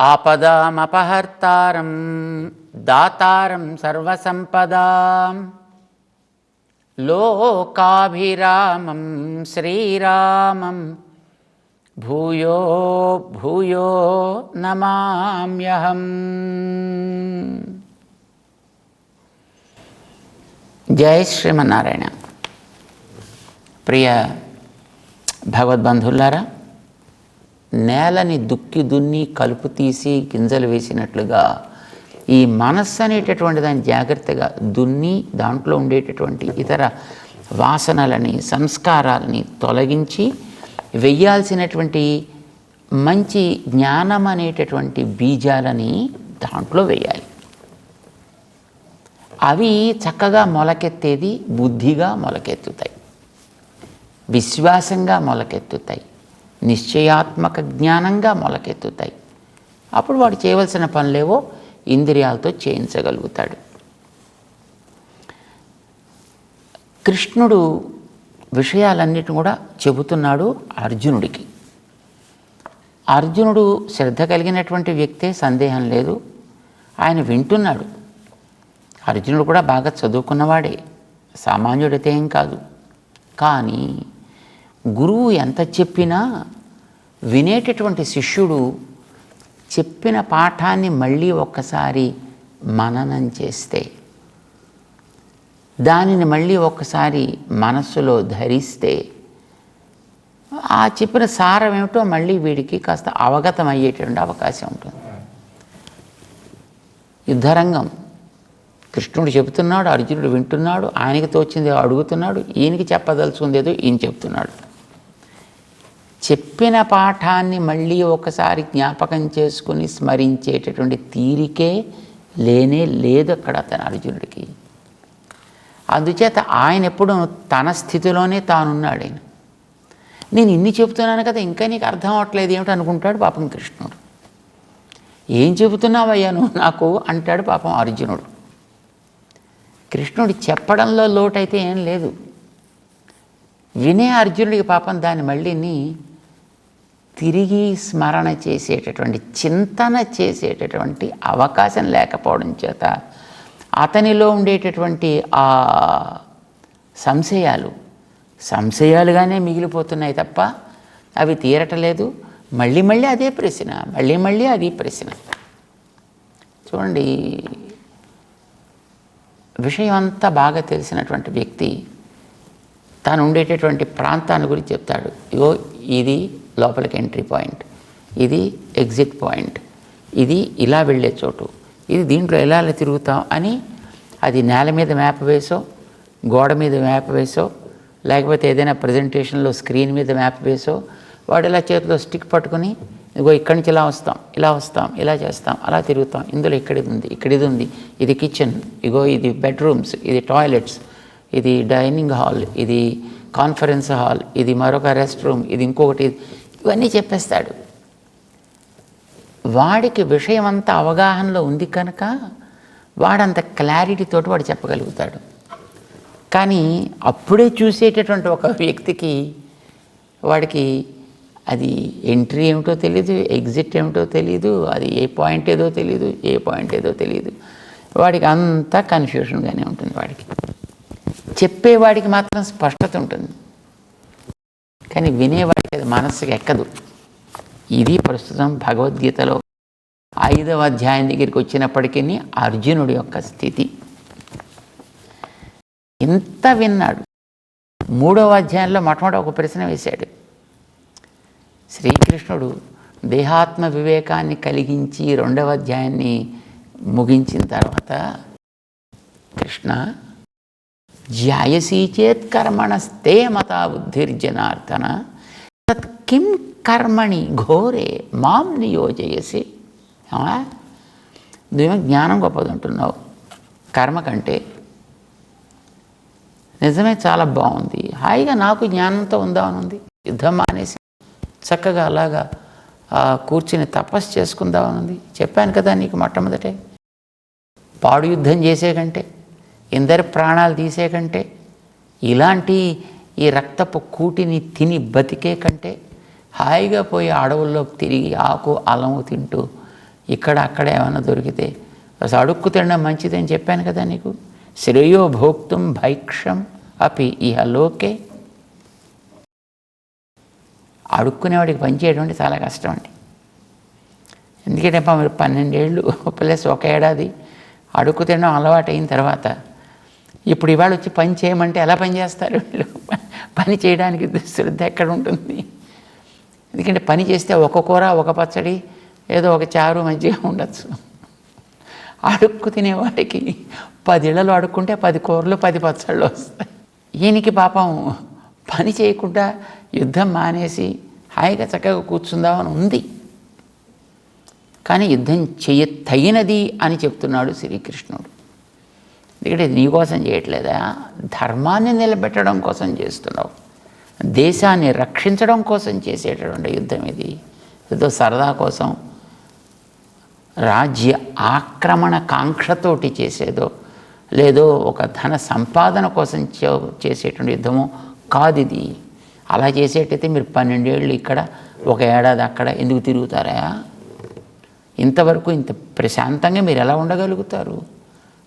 ఆపదామపహర్తారం దాతారం సర్వసంపదాం లోకాభిరామం శ్రీరామం భూయో భూయో నమామ్యహం. జై శ్రీమన్నారాయణ. ప్రియ భగవద్బంధువులారా, నేలని దుక్కి దున్ని కలుపు తీసి గింజలు వేసినట్లుగా ఈ మనస్సు అనేటటువంటి దాన్ని జాగ్రత్తగా దున్ని దాంట్లో ఉండేటటువంటి ఇతర వాసనలని సంస్కారాలని తొలగించి వెయ్యాల్సినటువంటి మంచి జ్ఞానం అనేటటువంటి బీజాలని దాంట్లో వేయాలి. అవి చక్కగా మొలకెత్తేది బుద్ధిగా మొలకెత్తుతాయి, విశ్వాసంగా మొలకెత్తుతాయి, నిశ్చయాత్మక జ్ఞానంగా మొలకెత్తుతాయి. అప్పుడు వాడు చేయవలసిన పనులేవో ఇంద్రియాలతో చేయించగలుగుతాడు. కృష్ణుడు విషయాలన్నిటిని కూడా చెబుతున్నాడు అర్జునుడికి. అర్జునుడు శ్రద్ధ కలిగినటువంటి వ్యక్తే, సందేహం లేదు. ఆయన వింటున్నాడు. అర్జునుడు కూడా బాగా చదువుకున్నవాడే, సామాన్యుడితే ఏం కాదు. కానీ గురువు ఎంత చెప్పినా వినేటటువంటి శిష్యుడు చెప్పిన పాఠాన్ని మళ్ళీ ఒక్కసారి మననం చేస్తే, దానిని మళ్ళీ ఒక్కసారి మనస్సులో ధరిస్తే, ఆ చెప్పిన సారం ఏమిటో మళ్ళీ వీడికి కాస్త అవగతం అయ్యేటువంటి అవకాశం ఉంటుంది. యుద్ధరంగం, కృష్ణుడు చెబుతున్నాడు, అర్జునుడు వింటున్నాడు, ఆయనకి తోచింది అడుగుతున్నాడు, ఈయనకి చెప్పదలుచుకుంది ఏదో ఈయన చెప్తున్నాడు. చెప్పిన పాఠాన్ని మళ్ళీ ఒకసారి జ్ఞాపకం చేసుకుని స్మరించేటటువంటి తీరికే లేనే లేదు అక్కడ తన అర్జునుడికి. అందుచేత ఆయన ఎప్పుడు తన స్థితిలోనే తానున్నాడు. ఆయన నేను ఇన్ని చెబుతున్నాను కదా, ఇంకా నీకు అర్థం అవట్లేదు ఏమిటి అనుకుంటాడు పాపం కృష్ణుడు. ఏం చెబుతున్నావయ్యా నువ్వు నాకు అంటాడు పాపం అర్జునుడు. కృష్ణుడు చెప్పడంలో లోటైతే ఏం లేదు, వినే అర్జునుడికి పాపం దాన్ని మళ్ళీని తిరిగి స్మరణ చేసేటటువంటి చింతన చేసేటటువంటి అవకాశం లేకపోవడం చేత అతనిలో ఉండేటటువంటి ఆ సంశయాలుగానే మిగిలిపోతున్నాయి తప్ప అవి తీరటలేదు. మళ్ళీ మళ్ళీ అదే ప్రశ్న, మళ్ళీ మళ్ళీ అది ప్రశ్న. చూడండి, విషయం అంతా బాగా తెలిసినటువంటి వ్యక్తి తాను ఉండేటటువంటి ప్రాంతాన్ని గురించి చెప్తాడు. ఇగో ఇది లోపలికి ఎంట్రీ పాయింట్, ఇది ఎగ్జిట్ పాయింట్, ఇది ఇలా వెళ్ళే చోటు, ఇది దీంట్లో ఎలా తిరుగుతాం అని అది నేల మీద మ్యాప్ వేసో, గోడ మీద మ్యాప్ వేసో, లేకపోతే ఏదైనా ప్రజెంటేషన్లో స్క్రీన్ మీద మ్యాప్ వేసో వాడు ఇలా చేతిలో స్టిక్ పట్టుకుని ఇగో ఇక్కడి నుంచి ఇలా వస్తాం, ఇలా చేస్తాం, అలా తిరుగుతాం, ఇందులో ఇక్కడిది ఉంది, ఇక్కడిది ఉంది, ఇది కిచెన్, ఇగో ఇది బెడ్రూమ్స్, ఇది టాయిలెట్స్, ఇది డైనింగ్ హాల్, ఇది కాన్ఫరెన్స్ హాల్, ఇది మరొక రెస్ట్ రూమ్, ఇది ఇంకొకటి, ఇవన్నీ చెప్పేస్తాడు. వాడికి విషయం అంతా అవగాహనలో ఉంది కనుక వాడంత క్లారిటీతోటి వాడు చెప్పగలుగుతాడు. కానీ అప్పుడే చూసేటటువంటి ఒక వ్యక్తికి వాడికి అది ఎంట్రీ ఏమిటో తెలీదు, ఎగ్జిట్ ఏమిటో తెలీదు, అది ఏ పాయింట్ ఏదో తెలీదు, ఏ పాయింట్ ఏదో తెలీదు. వాడికి అంతా కన్ఫ్యూషన్గానే ఉంటుంది. వాడికి చెప్పేవాడికి మాత్రం స్పష్టత ఉంటుంది, కానీ వినేవాడికి అది మనస్సుకి ఎక్కదు. ఇది ప్రస్తుతం భగవద్గీతలో 5వ అధ్యాయం దగ్గరికి వచ్చినప్పటికీ అర్జునుడి యొక్క స్థితి. ఇంత విన్నాడు. 3వ అధ్యాయంలో మొట్టమొదటి ఒక ప్రశ్న వేశాడు. శ్రీకృష్ణుడు దేహాత్మ వివేకాన్ని కలిగించి 2వ అధ్యాయాన్ని ముగించిన తర్వాత, కృష్ణ జ్యాయసీ చేత్ కర్మణస్తే మతా బుద్ధిర్జనార్దన తత్ కిం కర్మణి ఘోరే మాం నియోజయసి. నువ్వేమో జ్ఞానం గొప్పదంటున్నావు కర్మ కంటే. నిజమే, చాలా బాగుంది, హాయిగా నాకు జ్ఞానంతో ఉందామని ఉంది. యుద్ధం మానేసి చక్కగా అలాగా కూర్చుని తపస్సు చేసుకుందామని ఉంది. చెప్పాను కదా నీకు మొట్టమొదటే, పాడు యుద్ధం చేసే కంటే, ఇందరి ప్రాణాలు తీసే కంటే, ఇలాంటి ఈ రక్తపు కూటిని తిని బతికే కంటే హాయిగా పోయి అడవుల్లో తిరిగి ఆకు అలము తింటూ ఇక్కడ అక్కడ ఏమైనా దొరికితే అసలు అడుక్కు తినడం మంచిదని చెప్పాను కదా నీకు. శ్రేయో భోక్తుం భైక్షం అపి ఇహ లోకే. అడుక్కునేవాడికి పనిచేయడం అంటే చాలా కష్టం అండి. ఎందుకంటే మీరు 12 ఏళ్ళు ప్లస్ 1 ఏడాది అడుక్కు తినడం అలవాటు అయిన తర్వాత ఇప్పుడు ఇవాళ వచ్చి పని చేయమంటే ఎలా పని చేస్తారు వీళ్ళు? పని చేయడానికి శ్రద్ధ ఎక్కడ ఉంటుంది? ఎందుకంటే పని చేస్తే ఒక కూర, ఒక పచ్చడి, ఏదో ఒక చారు, మజ్జిగ ఉండొచ్చు. అడుక్కు తినేవాడికి 10 ఇళ్లలో అడుక్కుంటే 10 కూరలు, 10 పచ్చళ్ళు వస్తాయి. ఈయనకి పాపం పని చేయకుండా యుద్ధం మానేసి హాయిగా చక్కగా కూర్చుందామని ఉంది. కానీ యుద్ధం తగినది అని చెప్తున్నాడు శ్రీకృష్ణుడు. ఎందుకంటే నీకోసం చేయట్లేదా, ధర్మాన్ని నిలబెట్టడం కోసం చేస్తున్నావు, దేశాన్ని రక్షించడం కోసం చేసేటటువంటి యుద్ధం ఇది. ఏదో సరదా కోసం, రాజ్య ఆక్రమణ కాంక్షతోటి చేసేదో లేదో ఒక ధన సంపాదన కోసం చేసేటువంటి యుద్ధము కాదు ఇది. అలా చేసేటైతే మీరు 12 ఏళ్ళు ఇక్కడ, 1 ఏడాది అక్కడ ఎందుకు తిరుగుతారా? ఇంతవరకు ఇంత ప్రశాంతంగా మీరు ఎలా ఉండగలుగుతారు?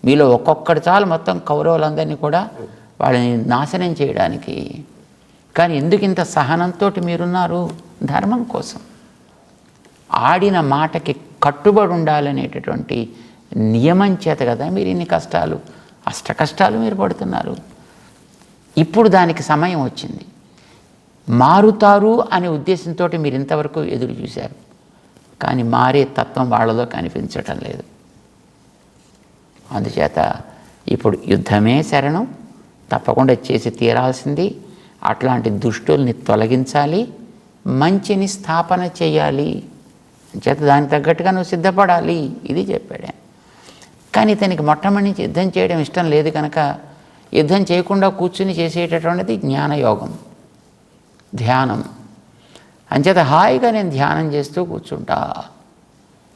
మీలో ఒక్కొక్కటి చాలు మొత్తం కౌరవులందరినీ కూడా వాళ్ళని నాశనం చేయడానికి. కానీ ఎందుకు ఇంత సహనంతో మీరున్నారు? ధర్మం కోసం. ఆడిన మాటకి కట్టుబడి ఉండాలనేటటువంటి నియమం చేత కదా మీరు ఇన్ని కష్టాలు, కష్టాలు మీరు పడుతున్నారు. ఇప్పుడు దానికి సమయం వచ్చింది. మారుతారు అనే ఉద్దేశంతో మీరు ఇంతవరకు ఎదురు చూశారు. కానీ మారే తత్వం వాళ్ళలో కనిపించటం లేదు. అందుచేత ఇప్పుడు యుద్ధమే శరణం, తప్పకుండా చేసి తీరాల్సింది. అట్లాంటి దుష్టుల్ని తొలగించాలి, మంచిని స్థాపన చేయాలి. చేత దానికి తగ్గట్టుగా నువ్వు సిద్ధపడాలి, ఇది చెప్పాడు. కానీ ఇతనికి మొట్టమొదటి నుంచి యుద్ధం చేయడం ఇష్టం లేదు కనుక యుద్ధం చేయకుండా కూర్చుని చేసేటటువంటిది జ్ఞానయోగం, ధ్యానం. అంచేత హాయిగా నేను ధ్యానం చేస్తూ కూర్చుంటా,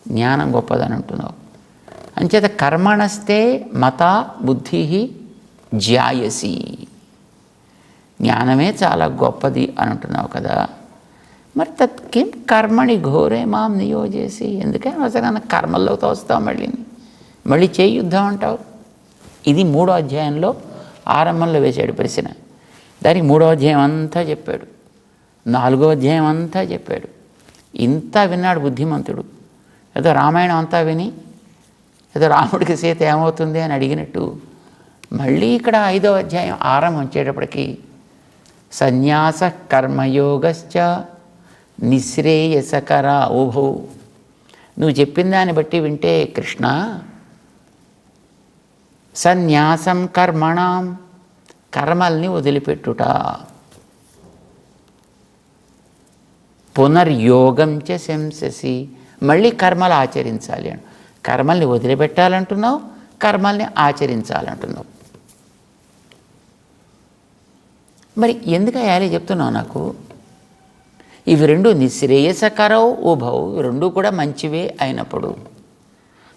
జ్ఞానం గొప్పదని అంటున్నావు. అంచేత కర్మణస్తే మత బుద్ధి జ్యాయసి, జ్ఞానమే చాలా గొప్పది అని అంటున్నావు కదా. మరి తత్కిం కర్మణి ఘోరే మాం నియోజేసి, ఎందుకని అసలు కర్మల్లో తోస్తావు, మళ్ళీ చేయి యుద్ధం అంటావు. ఇది 3వ అధ్యాయంలో ఆరంభంలో వేశాడు ప్రశ్న. దానికి 3వ అధ్యాయం అంతా చెప్పాడు, 4వ అధ్యాయం అంతా చెప్పాడు. ఇంత విన్నాడు బుద్ధిమంతుడు. ఏదో రామాయణం అంతా విని ఏదో రాముడికి సీత ఏమవుతుంది అని అడిగినట్టు మళ్ళీ ఇక్కడ 5వ అధ్యాయం ఆరంభం వచ్చేటప్పటికి సన్యాస కర్మయోగశ్చ నిశ్రేయసకర ఉభౌ. నువ్వు చెప్పిన దాన్ని బట్టి వింటే కృష్ణ, సన్యాసం కర్మణం, కర్మల్ని వదిలిపెట్టుట, పునర్యోగం చ శంససి, మళ్ళీ కర్మలు ఆచరించాలి అని. కర్మల్ని వదిలిపెట్టాలంటున్నావు, కర్మల్ని ఆచరించాలంటున్నావు. మరి ఎందుకు అయ్యాలి చెప్తున్నావు నాకు? ఇవి రెండు నిశ్రేయసకరవు ఉభౌ, రెండు కూడా మంచివే అయినప్పుడు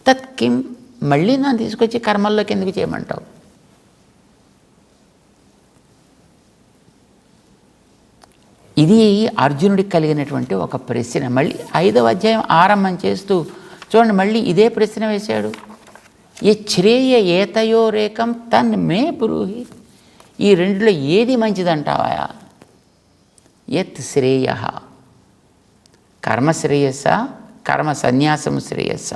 తత్కిం, మళ్ళీ నన్ను తీసుకొచ్చి కర్మల్లోకి ఎందుకు చేయమంటావు? ఇది అర్జునుడికి కలిగినటువంటి ఒక ప్రశ్న. మళ్ళీ 5వ అధ్యాయం ఆరంభం చేస్తూ చూడండి, మళ్ళీ ఇదే ప్రశ్న వేశాడు. ఏ శ్రేయ ఏతయోరేకం తన్ మే బ్రూహి, ఈ రెండులో ఏది మంచిదంటావా? యత్ శ్రేయ, కర్మశ్రేయస్స, కర్మ సన్యాసము శ్రేయస్స,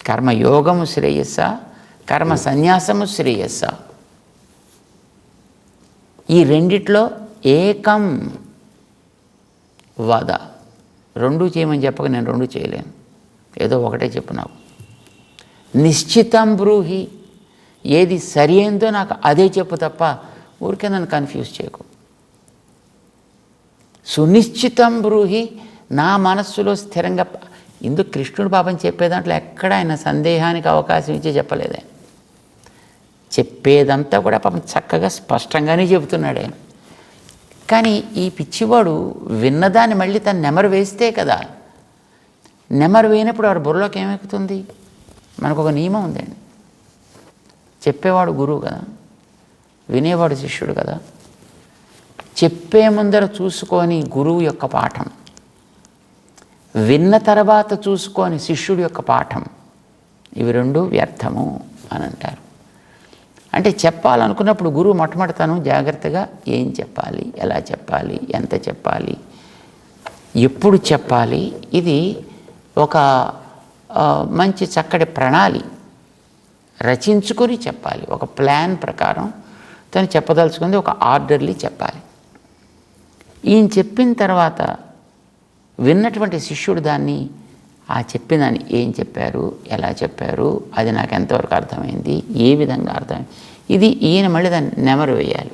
కర్మయోగము శ్రేయస్స, కర్మ సన్యాసము శ్రేయస్స. ఈ రెండిట్లో ఏకం వద. రెండు చేయమని చెప్పక నేను రెండు చేయలేను, ఏదో ఒకటే చెప్పు నాకు. నిశ్చితం బ్రూహి, ఏది సరి అయిందో నాకు అదే చెప్పు తప్ప ఊరికే నన్ను కన్ఫ్యూజ్ చేయకు. సునిశ్చితం బ్రూహి, నా మనస్సులో స్థిరంగా. ఇందుకు కృష్ణుడు పాపం చెప్పే దాంట్లో ఎక్కడ ఆయన సందేహానికి అవకాశం ఇచ్చి చెప్పలేదే. చెప్పేదంతా కూడా పాపం చక్కగా స్పష్టంగానే చెబుతున్నాడు ఆయన. కానీ ఈ పిచ్చివాడు విన్నదాన్ని మళ్ళీ తను నెమరు వేస్తే కదా. నెమరు వేయినప్పుడు వాడు బుర్రలోకి ఏమెక్కుతుంది? మనకు ఒక నియమం ఉందండి, చెప్పేవాడు గురువు కదా, వినేవాడు శిష్యుడు కదా. చెప్పే ముందర చూసుకొని గురువు యొక్క పాఠం, విన్న తర్వాత చూసుకొని శిష్యుడి యొక్క పాఠం, ఇవి రెండు వ్యర్థము అని అంటారు. అంటే చెప్పాలనుకున్నప్పుడు గురువు మొట్టమొదటి జాగ్రత్తగా ఏం చెప్పాలి, ఎలా చెప్పాలి, ఎంత చెప్పాలి, ఎప్పుడు చెప్పాలి, ఇది ఒక మంచి చక్కటి ప్రణాళి రచించుకొని చెప్పాలి. ఒక ప్లాన్ ప్రకారం తను చెప్పదలుచుకుంది ఒక ఆర్డర్లీ చెప్పాలి. ఈయన చెప్పిన తర్వాత విన్నటువంటి శిష్యుడు దాన్ని చెప్పినదాన్ని ఏం చెప్పారు, ఎలా చెప్పారు, అది నాకు ఎంతవరకు అర్థమైంది, ఏ విధంగా అర్థమైంది, ఇది ఈయన మళ్ళీ దాన్ని నెమరు వేయాలి.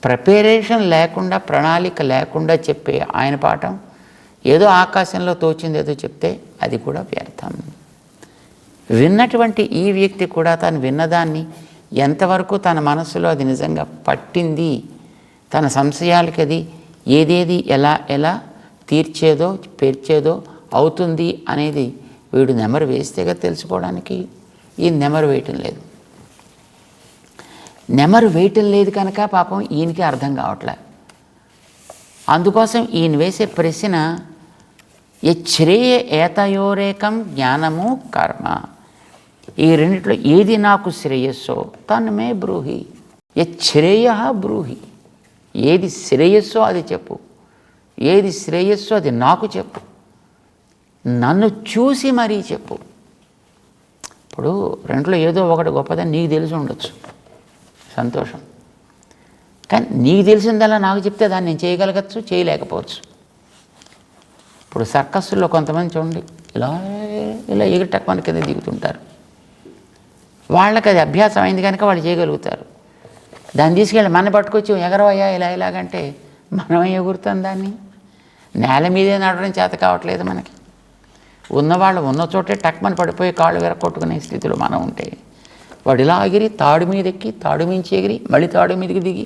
ప్రిపరేషన్ లేకుండా, ప్రణాళిక లేకుండా చెప్పే ఆయన పాఠం ఏదో ఆకాశంలో తోచింది ఏదో చెప్తే అది కూడా వ్యర్థం. విన్నటువంటి ఈ వ్యక్తి కూడా తను విన్నదాన్ని ఎంతవరకు తన మనసులో అది నిజంగా పట్టింది, తన సంశయాలకి అది ఏదేది ఎలా ఎలా తీర్చేదో పేర్చేదో అవుతుంది అనేది వీడు నెమరు వేస్తేగా తెలుసుకోవడానికి. ఈ నెమరు వేయటం లేదు. నెమరు వేయటం లేదు కనుక పాపం ఈయనకి అర్థం కావట్లే. అందుకోసం ఈయన వేసే ప్రశ్న యచ్ఛ్రేయ ఏతయోరేకం జ్ఞానము కర్మ, ఈ రెండిట్లో ఏది నాకు శ్రేయస్సో తన్మే బ్రూహి, యచ్ఛ్రేయ బ్రూహి, ఏది శ్రేయస్సో అది చెప్పు, ఏది శ్రేయస్సో అది నాకు చెప్పు, నన్ను చూసి మరీ చెప్పు. ఇప్పుడు రెంట్లో ఏదో ఒకటి గొప్పదని నీకు తెలిసి ఉండొచ్చు, సంతోషం. కానీ నీకు తెలిసిందల్లా నాకు చెప్తే దాన్ని నేను చేయగలగచ్చు, చేయలేకపోవచ్చు. ఇప్పుడు సర్కస్సుల్లో కొంతమంది చూడండి ఇలా ఇలా ఎగిరిటక్కని కింద దిగుతుంటారు. వాళ్ళకి అది అభ్యాసం అయింది కనుక వాళ్ళు చేయగలుగుతారు. దాన్ని తీసుకెళ్ళి మన పట్టుకొచ్చి ఎగరవయ్యా ఇలా ఇలాగంటే మనం ఎగురుతాం. దాన్ని నేల మీదే నడవడం చేత కావట్లేదు మనకి. ఉన్నవాళ్ళు ఉన్న చోటే టక్మని పడిపోయి కాళ్ళు విరగొట్టుకునే స్థితిలో మనం ఉంటే, వాడు ఇలా ఎగిరి తాడు మీద ఎక్కి తాడు మించి ఎగిరి మళ్ళీ తాడు మీదకి దిగి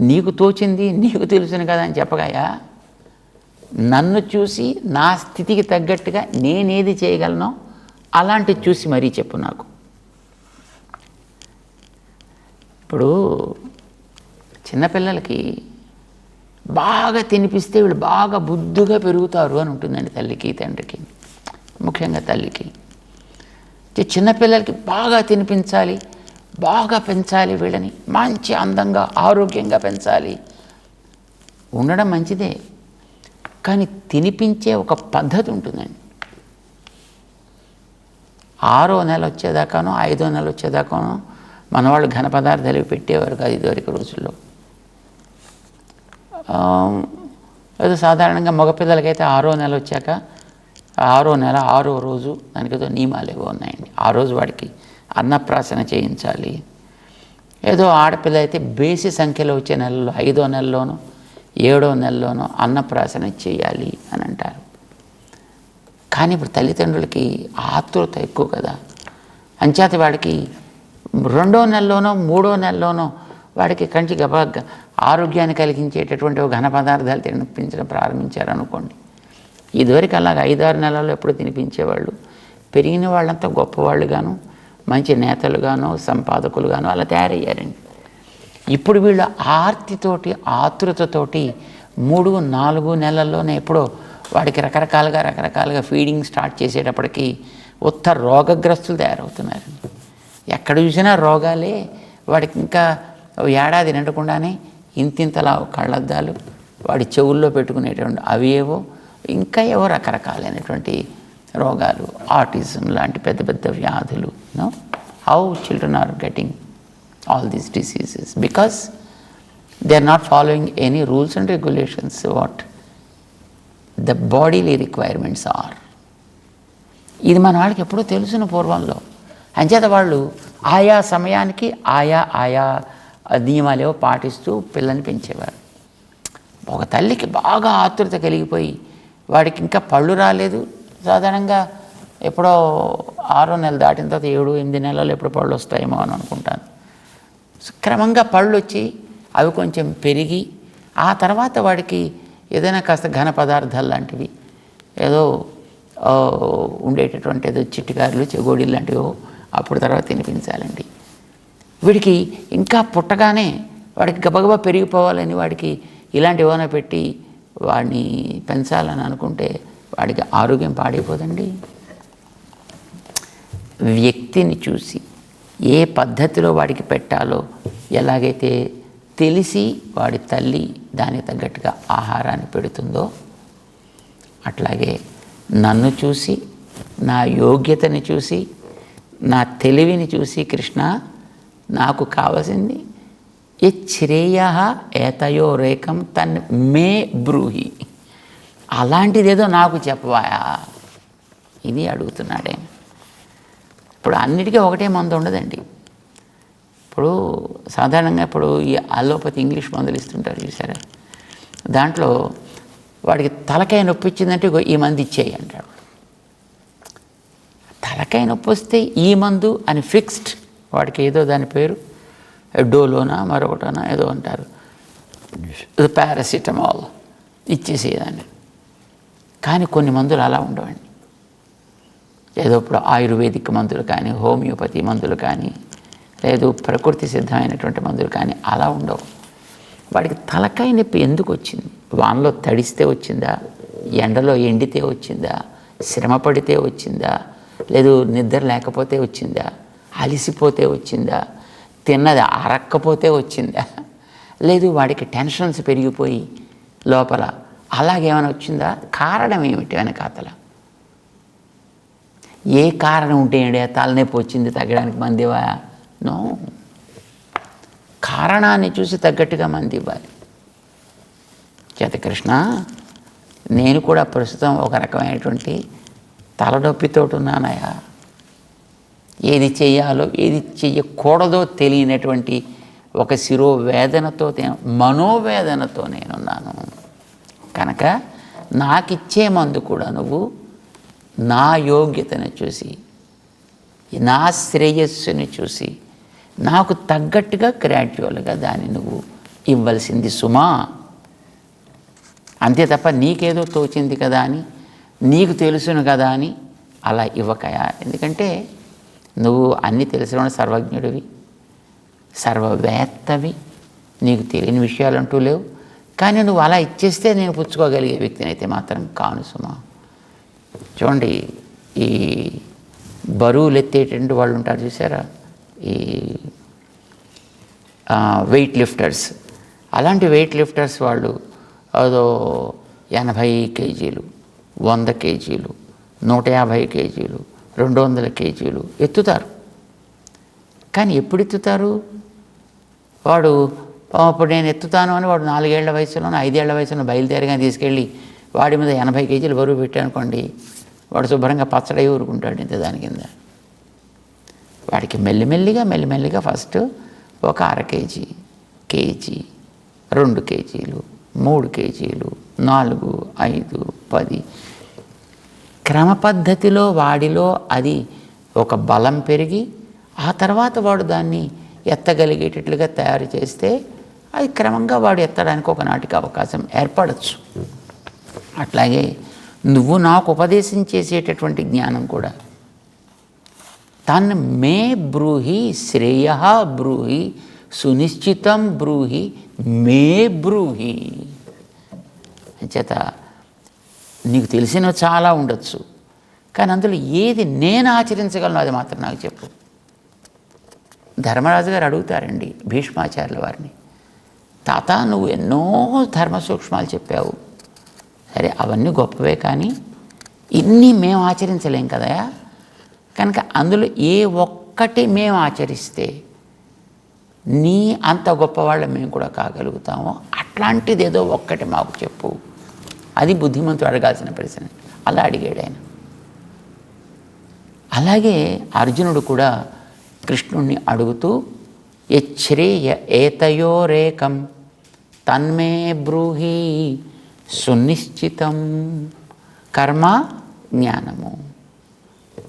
నీకు తోచింది నీకు తెలుసును కదా అని చెప్పగాయా, నన్ను చూసి నా స్థితికి తగ్గట్టుగా నేనేది చేయగలనో అలాంటివి చూసి మరీ చెప్పు నాకు. ఇప్పుడు చిన్నపిల్లలకి బాగా తినిపిస్తే వీళ్ళు బాగా బుద్ధిగా పెరుగుతారు అని ఉంటుందండి తల్లికి తండ్రికి, ముఖ్యంగా తల్లికి. చిన్నపిల్లలకి బాగా తినిపించాలి, బాగా పెంచాలి, వీళ్ళని మంచి అందంగా ఆరోగ్యంగా పెంచాలి. ఉండడం మంచిదే, కానీ తినిపించే ఒక పద్ధతి ఉంటుందండి. 6వ నెల వచ్చేదాకానో 5వ నెల వచ్చేదాకానో మన వాళ్ళు ఘన పదార్థాలు పెట్టేవారు కాదు ఇదివరకు రోజుల్లో. ఏదో సాధారణంగా మగపిల్లలకైతే 6వ నెల వచ్చాక 6వ నెల 6వ రోజు దానికి ఏదో నియమాలు ఏవో ఉన్నాయండి. ఆ రోజు వాడికి అన్నప్రాసన చేయించాలి. ఏదో ఆడపిల్ల అయితే బేసి సంఖ్యలో వచ్చే నెలలో 5వ నెలలోనో 7వ నెలలోనో అన్నప్రాసన చేయాలి అని అంటారు. కానీ ఇప్పుడు తల్లిదండ్రులకి ఆతృత ఎక్కువ కదా, అంచేత వాడికి 2వ నెలలోనో 3వ నెలలోనో వాడికి కంచి గబ ఆరోగ్యాన్ని కలిగించేటటువంటి ఒక ఘన పదార్థాలు తినిపించడం ప్రారంభించారనుకోండి. ఇదివరకు అలాగ 5-6 నెలల్లో ఎప్పుడు తినిపించేవాళ్ళు. పెరిగిన వాళ్ళంతా గొప్పవాళ్ళుగాను మంచి నేతలుగాను సంపాదకులుగాను అలా తయారయ్యారండి. ఇప్పుడు వీళ్ళు ఆర్తితోటి ఆతృతతోటి 3-4 నెలల్లోనే ఎప్పుడో వాడికి రకరకాలుగా ఫీడింగ్ స్టార్ట్ చేసేటప్పటికి ఉత్త రోగగ్రస్తులు తయారవుతున్నారు. ఎక్కడ చూసినా రోగాలే. వాడికి ఇంకా ఏడాది నిండకుండానే ఇంతింతలా కళ్ళద్దాలు, వాడి చెవుల్లో పెట్టుకునేటువంటి అవి ఏవో ఇంకా ఏవో రకరకాలైనటువంటి రోగాలు, ఆటిజం లాంటి పెద్ద పెద్ద వ్యాధులు. How children are getting all these diseases because they are not following any rules and regulations what the bodily requirements are. ఇది మన వాళ్ళకి ఎప్పుడో తెలుసును పూర్వంలో. అంచేత వాళ్ళు ఆయా సమయానికి ఆయా నియమాలేవో పాటిస్తూ పిల్లని పెంచేవారు. ఒక తల్లికి బాగా ఆతృత కలిగిపోయి వాడికి ఇంకా పళ్ళు రాలేదు, సాధారణంగా ఎప్పుడో 6వ నెల దాటిన తర్వాత 7-8 నెలలు ఎప్పుడు పళ్ళు వస్తాయేమో అని అనుకుంటాను. క్రమంగా పళ్ళు వచ్చి అవి కొంచెం పెరిగి ఆ తర్వాత వాడికి ఏదైనా కాస్త ఘన పదార్థాలు లాంటివి ఏదో ఉండేటటువంటి ఏదో చిట్టికారులు చెగోడీలు లాంటివో అప్పుడు తర్వాత తినిపించాలండి. వీడికి ఇంకా పుట్టగానే వాడికి గబగబా పెరిగిపోవాలని వాడికి ఇలాంటి ఏమైనా పెట్టి వాడిని పెంచాలని అనుకుంటే వాడికి ఆరోగ్యం పాడైపోదండి. వ్యక్తిని చూసి ఏ పద్ధతిలో వాడికి పెట్టాలో ఎలాగైతే తెలిసి వాడి తల్లి దానికి తగ్గట్టుగా ఆహారాన్ని పెడుతుందో, అట్లాగే నన్ను చూసి, నా యోగ్యతని చూసి, నా తెలివిని చూసి కృష్ణ నాకు కావలసింది శ్రేయ ఏతయో రేకం తన్ మే బ్రూహి, అలాంటిదేదో నాకు చెప్పవాయా, ఇది అడుగుతున్నాడే. ఇప్పుడు అన్నిటికీ ఒకటే మందు ఉండదండి. ఇప్పుడు సాధారణంగా ఇప్పుడు ఈ అలోపతి ఇంగ్లీష్ మందులు ఇస్తుంటారు చూసారా, దాంట్లో వాడికి తలకాయ నొప్పి వచ్చిందంటే ఈ మందు ఇచ్చేయి అంటాడు. తలకాయ నొప్పి వస్తే ఈ మందు అని ఫిక్స్డ్, వాడికి ఏదో దాని పేరు డోలోనా మరొకటోనా ఏదో అంటారు, పారాసిటమాల్ ఇచ్చేసేదాన్ని. కానీ కొన్ని మందులు అలా ఉండవండి. ఏదో ఇప్పుడు ఆయుర్వేదిక్ మందులు కానీ, హోమియోపతి మందులు కానీ, లేదు ప్రకృతి సిద్ధమైనటువంటి మందులు కానీ అలా ఉండవు. వాడికి తలకాయ నొప్పి ఎందుకు వచ్చింది? వానలో తడిస్తే వచ్చిందా, ఎండలో ఎండితే వచ్చిందా, శ్రమ పడితే వచ్చిందా, లేదు నిద్ర లేకపోతే వచ్చిందా, అలిసిపోతే వచ్చిందా, తిన్నది అరక్కపోతే వచ్చిందా, లేదు వాడికి టెన్షన్స్ పెరిగిపోయి లోపల అలాగేమైనా వచ్చిందా? కారణం ఏమిటి వెనకాతల? ఏ కారణం ఉంటే ఏంటి తలనొప్పి వచ్చింది తగ్గడానికి మంది ఇవ్వా? నో, కారణాన్ని చూసి తగ్గట్టుగా మంది ఇవ్వాలి. చేత కృష్ణ, నేను కూడా ప్రస్తుతం ఒక రకమైనటువంటి తలనొప్పితో ఉన్నానయా. ఏది చేయాలో ఏది చెయ్యకూడదో తెలియనటువంటి ఒక శిరోవేదనతో, మనోవేదనతో నేనున్నాను. కనుక నాకిచ్చే మందు కూడా నువ్వు నా యోగ్యతను చూసి, నా శ్రేయస్సుని చూసి, నాకు తగ్గట్టుగా గ్రాడ్యువల్గా దాన్ని నువ్వు ఇవ్వాల్సింది సుమా. అంతే తప్ప నీకేదో తోచింది కదా అని, నీకు తెలుసును కదా అని అలా ఇవ్వకయా. ఎందుకంటే నువ్వు అన్నీ తెలిసిన సర్వజ్ఞుడివి, సర్వవేత్తవి, నీకు తెలియని విషయాలు అంటూ లేవు. కానీ నువ్వు అలా ఇచ్చేస్తే నేను పుచ్చుకోగలిగే వ్యక్తిని అయితే మాత్రం కాను సుమా. చూడండి, ఈ బరువులు ఎత్తేటువంటి వాళ్ళు ఉంటారు చూసారా, ఈ వెయిట్ లిఫ్టర్స్. అలాంటి వెయిట్ లిఫ్టర్స్ వాళ్ళు అదో 80 కేజీలు, 100 కేజీలు, 150 కేజీలు, 200 కేజీలు ఎత్తుతారు. కానీ ఎప్పుడు ఎత్తుతారు? వాడు అప్పుడు నేను ఎత్తుతాను అని వాడు 4 ఏళ్ల వయసులోనో 5 ఏళ్ల వయసులో బయలుదేరగానే తీసుకెళ్ళి వాడి మీద 80 కేజీలు బరువు పెట్టానుకోండి, వాడు శుభ్రంగా పచ్చడై ఊరుకుంటాడు ఇంత దాని కింద. వాడికి మెల్లిమెల్లిగా ఫస్ట్ ఒక అర కేజీ, కేజీ, 2 కేజీలు, 3 కేజీలు, 4, 5, 10 క్రమ పద్ధతిలో వాడిలో అది ఒక బలం పెరిగి ఆ తర్వాత వాడు దాన్ని ఎత్తగలిగేటట్లుగా తయారు చేస్తే అది క్రమంగా వాడు ఎత్తడానికి ఒకనాటికి అవకాశం ఏర్పడచ్చు. అట్లాగే నువ్వు నాకు ఉపదేశం చేసేటటువంటి జ్ఞానం కూడా తన్ మే బ్రూహి శ్రేయ బ్రూహి సునిశ్చితం బ్రూహి మే బ్రూహి. అంచేత నీకు తెలిసినవి చాలా ఉండొచ్చు, కానీ అందులో ఏది నేను ఆచరించగలను అది మాత్రం నాకు చెప్పు. ధర్మరాజు గారు అడుగుతారండి భీష్మాచార్యుల వారిని, తాత నువ్వు ఎన్నో ధర్మ సూక్ష్మాలు చెప్పావు, సరే అవన్నీ గొప్పవే, కానీ ఇన్ని మేము ఆచరించలేం కదా, కనుక అందులో ఏ ఒక్కటి మేము ఆచరిస్తే నీ అంత గొప్పవాళ్ళం మేము కూడా కాగలుగుతామో అట్లాంటిది ఏదో ఒక్కటి మాకు చెప్పు. అది బుద్ధిమంతుడు అడగాల్సిన ప్రశ్న. అలా అడిగాడు ఆయన. అలాగే అర్జునుడు కూడా కృష్ణుణ్ణి అడుగుతూ యచ్ఛ్రేయ ఏతయోరేకం తన్మే బ్రూహి సునిశ్చితం. కర్మ జ్ఞానము,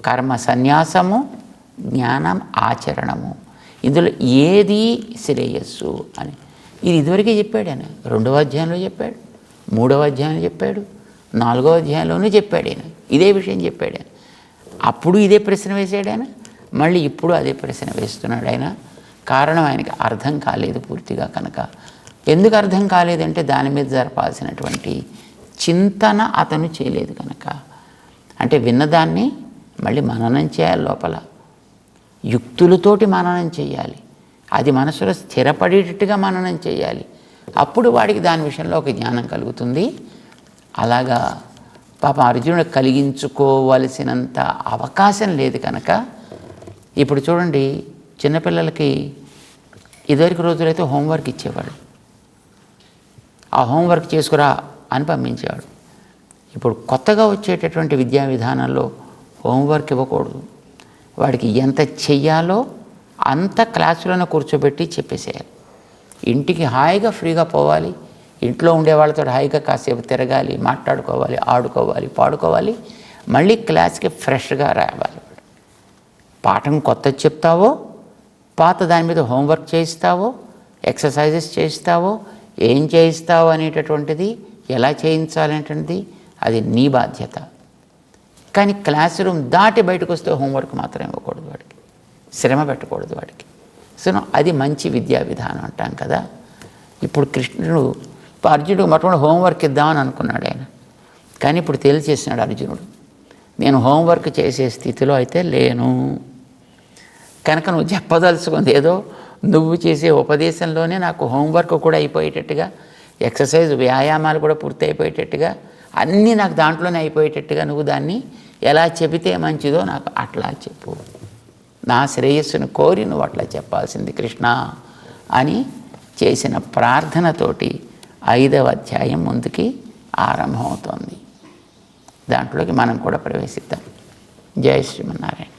కర్మ సన్యాసము, జ్ఞానం ఆచరణము, ఇందులో ఏది శ్రేయస్సు అని ఇది ఇదివరకే చెప్పాడు ఆయన. 2వ అధ్యాయంలో చెప్పాడు, 3వ అధ్యాయంలో చెప్పాడు, 4వ అధ్యాయంలోనూ చెప్పాడు ఆయన. ఇదే విషయం చెప్పాడు ఆయన. అప్పుడు ఇదే ప్రశ్న వేసాడు ఆయన, మళ్ళీ ఇప్పుడు అదే ప్రశ్న వేస్తున్నాడు ఆయన. కారణం ఆయనకి అర్థం కాలేదు పూర్తిగా కనుక ఎందుకు అర్థం కాలేదంటే దాని మీద జరపాల్సినటువంటి చింతన అతను చేయలేదు కనుక. అంటే విన్నదాన్ని మళ్ళీ మననం చేయాలి, లోపల యుక్తులతోటి మననం చేయాలి, అది మనసులో స్థిరపడేటట్టుగా మననం చేయాలి. అప్పుడు వాడికి దాని విషయంలో ఒక జ్ఞానం కలుగుతుంది. అలాగా పాపం అర్జునుడు కలిగించుకోవలసినంత అవకాశం లేదు కనుక. ఇప్పుడు చూడండి, చిన్నపిల్లలకి ఇదివరకు రోజులైతే హోంవర్క్ ఇచ్చేవాడు, ఆ హోంవర్క్ చేసుకురా అని పంపించేవాడు. ఇప్పుడు కొత్తగా వచ్చేటటువంటి విద్యా విధానంలో హోంవర్క్ ఇవ్వకూడదు, వాడికి ఎంత చెయ్యాలో అంత క్లాసులను కూర్చోబెట్టి చెప్పేసేయాలి. ఇంటికి హాయిగా ఫ్రీగా పోవాలి, ఇంట్లో ఉండే వాళ్ళతో హాయిగా కాసేపు తిరగాలి, మాట్లాడుకోవాలి, ఆడుకోవాలి, పాడుకోవాలి, మళ్ళీ క్లాస్కి ఫ్రెష్గా రావాలి. పాఠం కొత్త చెప్తావో, పాత దాని మీద హోంవర్క్ చేయిస్తావో, ఎక్సర్సైజెస్ చేయిస్తావో, ఏం చేయిస్తావో అనేటటువంటిది, ఎలా చేయించాలనేటువంటిది అది నీ బాధ్యత. కానీ క్లాస్ రూమ్ దాటి బయటకు వస్తే హోంవర్క్ మాత్రం ఇవ్వకూడదు, వాడికి శ్రమ పెట్టకూడదు వాడికి. సో అది మంచి విద్యా విధానం అంటాం కదా. ఇప్పుడు కృష్ణుడు అర్జునుడు మొట్టమొదటి హోంవర్క్ ఇద్దామని అనుకున్నాడు ఆయన, కానీ ఇప్పుడు తెలిసేసినాడు అర్జునుడు, నేను హోంవర్క్ చేసే స్థితిలో అయితే లేను కనుక నువ్వు చెప్పదలుచుకుంది ఏదో నువ్వు చేసే ఉపదేశంలోనే నాకు హోంవర్క్ కూడా అయిపోయేటట్టుగా, ఎక్సర్సైజ్ వ్యాయామాలు కూడా పూర్తి అయిపోయేటట్టుగా, అన్నీ నాకు దాంట్లోనే అయిపోయేటట్టుగా నువ్వు దాన్ని ఎలా చెబితే మంచిదో నాకు అట్లా చెప్పు, నా శ్రేయస్సును కోరి నువ్వు అట్లా చెప్పాల్సింది కృష్ణ అని చేసిన ప్రార్థనతోటి 5వ అధ్యాయం ముందుకి ఆరంభమవుతోంది. దాంట్లోకి మనం కూడా ప్రవేశిద్దాం. జై శ్రీమన్నారాయణ.